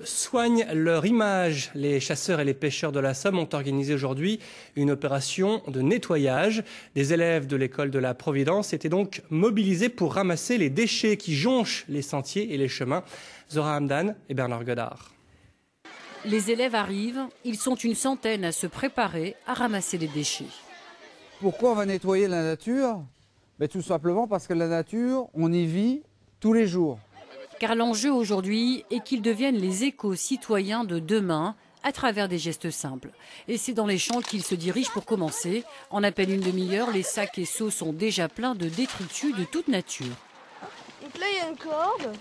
soignent leur image. Les chasseurs et les pêcheurs de la Somme ont organisé aujourd'hui une opération de nettoyage. Des élèves de l'école de la Providence étaient donc mobilisés pour ramasser les déchets qui jonchent les sentiers et les chemins. Zora Hamdan et Bernard Godard. Les élèves arrivent, ils sont une centaine à se préparer à ramasser les déchets. Pourquoi on va nettoyer la nature? Tout simplement parce que la nature, on y vit tous les jours. Car l'enjeu aujourd'hui est qu'ils deviennent les éco-citoyens de demain à travers des gestes simples. Et c'est dans les champs qu'ils se dirigent pour commencer. En à peine une demi-heure, les sacs et seaux sont déjà pleins de détritus de toute nature. Donc là, il y a une corde.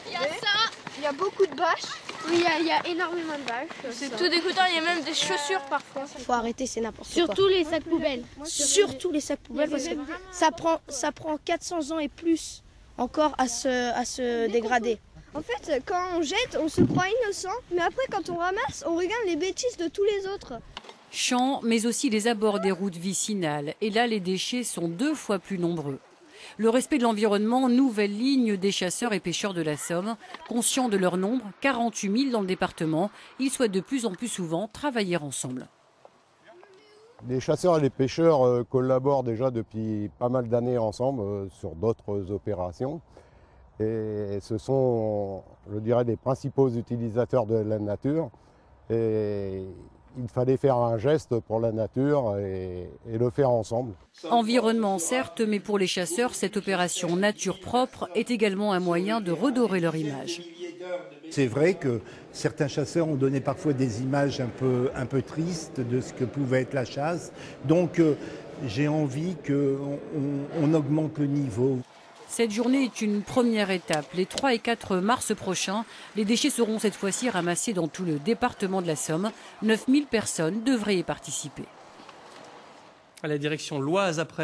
Il y a ça. Il y a beaucoup de bâches. Oui, il y a énormément de bâches. C'est tout dégoûtant, il y a même des chaussures parfois. Faut arrêter, c'est n'importe quoi. Surtout les sacs poubelles. Surtout les sacs poubelles, parce que ça prend 400 ans et plus encore à se dégrader. En fait, quand on jette, on se croit innocent, mais après, quand on ramasse, on regarde les bêtises de tous les autres. Champs, mais aussi les abords des routes vicinales. Et là, les déchets sont 2 fois plus nombreux. Le respect de l'environnement, nouvelle ligne des chasseurs et pêcheurs de la Somme. Conscients de leur nombre, 48 000 dans le département, ils souhaitent de plus en plus souvent travailler ensemble. Les chasseurs et les pêcheurs collaborent déjà depuis pas mal d'années ensemble sur d'autres opérations. Et ce sont, je dirais, les principaux utilisateurs de la nature. Et il fallait faire un geste pour la nature et le faire ensemble. Environnement certes, mais pour les chasseurs, cette opération nature propre est également un moyen de redorer leur image. C'est vrai que certains chasseurs ont donné parfois des images un peu tristes de ce que pouvait être la chasse. Donc j'ai envie qu'on augmente le niveau. Cette journée est une première étape. Les 3 et 4 mars prochains, les déchets seront cette fois-ci ramassés dans tout le département de la Somme. 9000 personnes devraient y participer. À la direction l'Oise après.